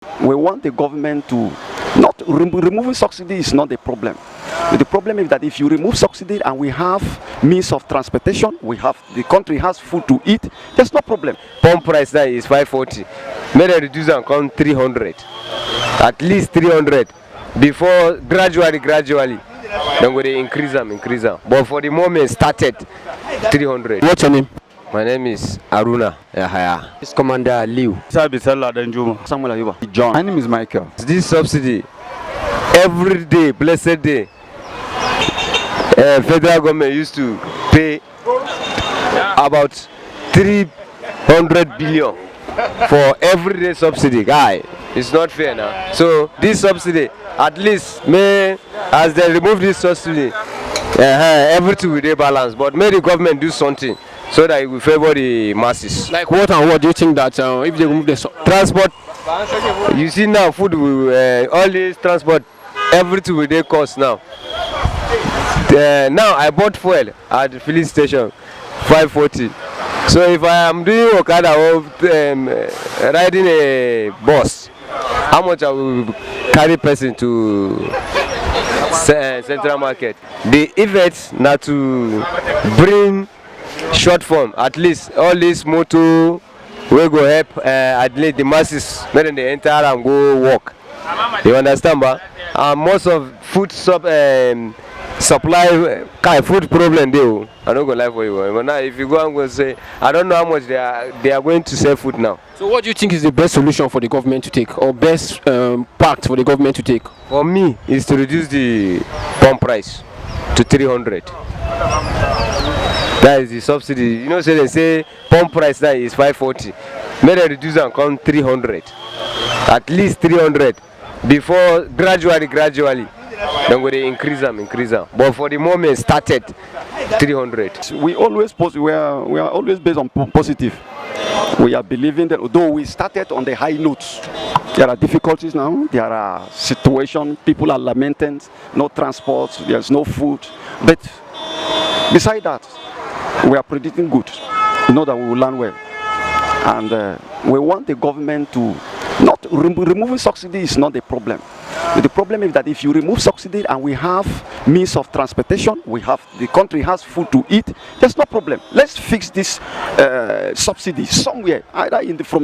We want the government to not removing subsidy is not the problem. The problem is that if you remove subsidy and we have means of transportation, the country has food to eat, there's no problem. Pump price now is 540. May they reduce and come 300. At least 300. Before gradually, then we increase them. But for the moment, started 300. What's your name? My name is Aruna Yahaya. It's Commander Liu. Samuel Ayuba. John. My name is Michael. This subsidy, every day, blessed day, federal government used to pay about 300 billion for everyday subsidy. Guy, it's not fair now. So this subsidy, at least as they remove this subsidy, everything will be balanced. But may the government do something so that it will favor the masses. Like what and what do you think that if they remove the transport? You see now, food will all this transport, everything will they cost now. Now I bought fuel at the filling station, 540. So if I am doing Okada or riding a bus, how much I will carry person to Central Market? The effort now to bring short form, at least all this motor will go help at least the masses, then they enter and go walk. You understand, ba? Most of food supply food problem there. I don't go lie for you. But now if you go and go say, I don't know how much they are going to sell food now. So what do you think is the best solution for the government to take, or best pact for the government to take? For me, is to reduce the pump price to 300. That is the subsidy. You know, so they say pump price now is 540. May they reduce and come 300. At least 300. Before gradually, then we increase them. But for the moment, started 300. We are always based on positive. We are believing that although we started on the high notes, there are difficulties now. There are situations, people are lamenting, no transport, there's no food. But beside that, we are predicting good. We know that we will learn well. And we want the government to not removing subsidy is not the problem. The problem is that if you remove subsidy and we have means of transportation, the country has food to eat, there's no problem. Let's fix this subsidy somewhere, either for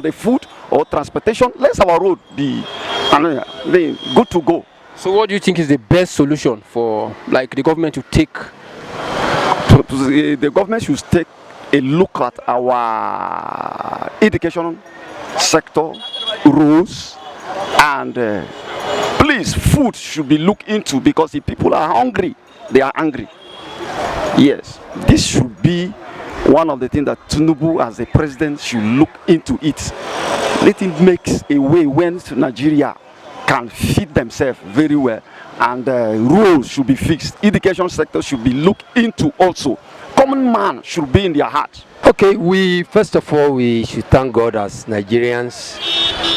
the food or transportation. Let our road be good to go. So what do you think is the best solution for the government to take? The government should take a look at our education sector, rules, and please, food should be looked into because the people are hungry. They are angry. Yes, this should be one of the things that Tinubu as a president should look into it. Let him make a way when Nigeria can feed themselves very well, and rules should be fixed. Education sector should be looked into also. Common man should be in their heart. Okay, first of all we should thank God as Nigerians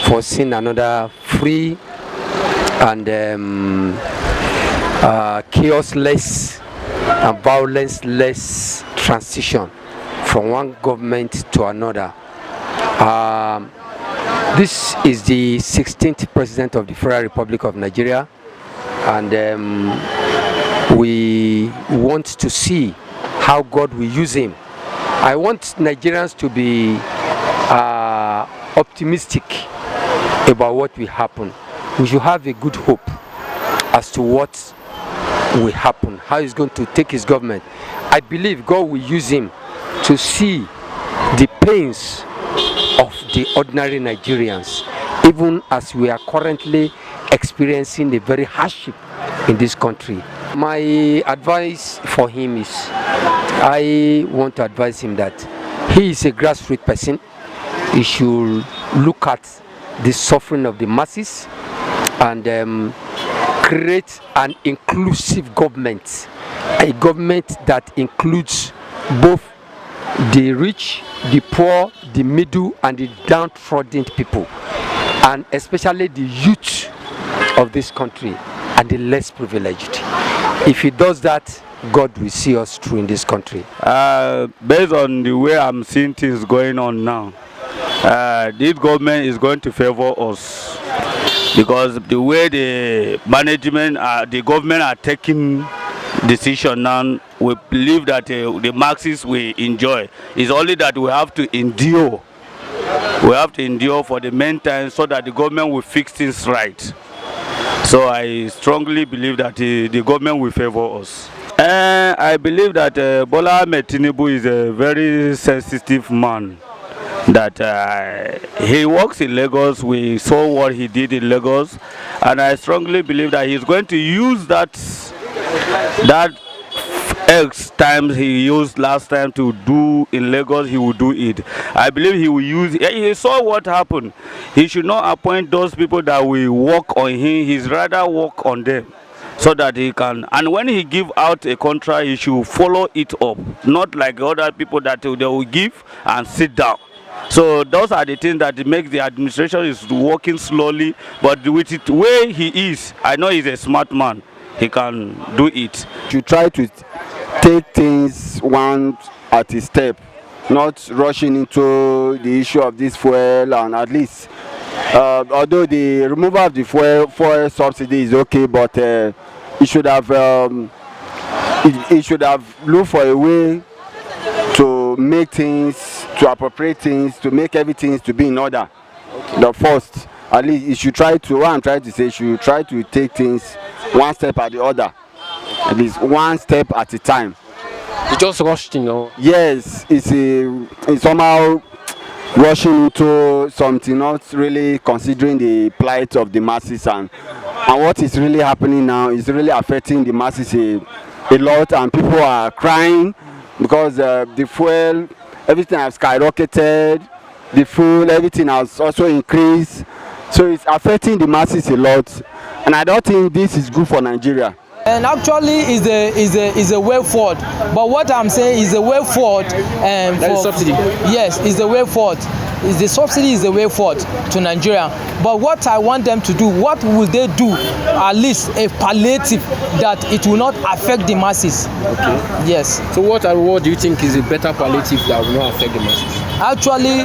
for seeing another free and chaos-less and violence-less transition from one government to another. This is the 16th president of the Federal Republic of Nigeria, and we want to see how God will use him. I want Nigerians to be optimistic about what will happen. We should have a good hope as to what will happen, how he's going to take his government. I believe God will use him to see the pains of the ordinary Nigerians, even as we are currently experiencing the very hardship in this country. My advice for him is, I want to advise him that he is a grassroots person. He should look at the suffering of the masses and create an inclusive government, a government that includes both the rich, the poor, the middle, and the downtrodden people, and especially the youth of this country and the less privileged. If he does that, God will see us through in this country. Based on the way I'm seeing things going on now, this government is going to favor us because the way the management, the government are taking decision now, we believe that the masses will enjoy. It's only that we have to endure. We have to endure for the meantime so that the government will fix things right. So I strongly believe that the government will favor us. I believe that Bola Ahmed Tinubu is a very sensitive man. That he works in Lagos. We saw what he did in Lagos, and I strongly believe that he's going to use that X times he used last time to do in Lagos, he will do it. I believe he will use. He saw what happened. He should not appoint those people that will work on him. He's rather work on them, so that he can. And when he give out a contract, he should follow it up, not like other people that they will give and sit down. So those are the things that make the administration is working slowly, but with it way he is, I know he's a smart man. He can do it. You try to take things one at a step, not rushing into the issue of this fuel, and at least although the removal of the fuel subsidy is okay, but it should have looked for a way to make things, to appropriate things, to make everything to be in order. The first, at least you should try to, what I'm trying to say, you should try to take things one step at the other, at least one step at a time. You just rushed, you know. Yes, it's somehow rushing into something, not really considering the plight of the masses, and what is really happening now is really affecting the masses a lot, and people are crying because the fuel, everything has skyrocketed, the fuel, everything has also increased, so it's affecting the masses a lot, and I don't think this is good for Nigeria. And actually is a way forward, but what I'm saying is a way forward for subsidy. Yes, is the way forward. Is the subsidy is the way forward to Nigeria. But what I want them to do, what will they do? At least a palliative that it will not affect the masses. Okay. Yes. So what do you think is a better palliative that will not affect the masses? Actually,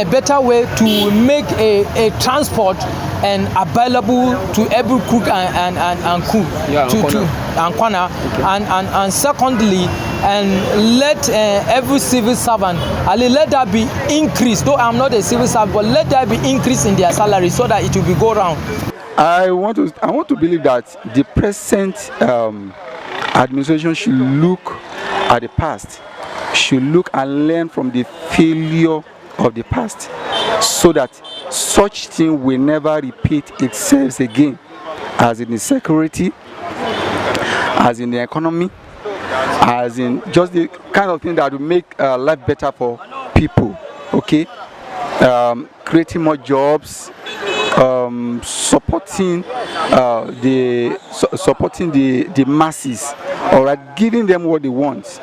a better way to make a transport and available to every cook and cook, yeah, and corner, okay. And secondly, and let every civil servant, let that be increased. Though I'm not a civil servant, but let that be increased in their salary so that it will be go round. I want to believe that the present administration should look at the past, should look and learn from the failure of the past, so that such thing will never repeat itself again, as in the security, as in the economy, as in just the kind of thing that will make life better for people. Okay, creating more jobs, supporting the masses, all right, giving them what they want.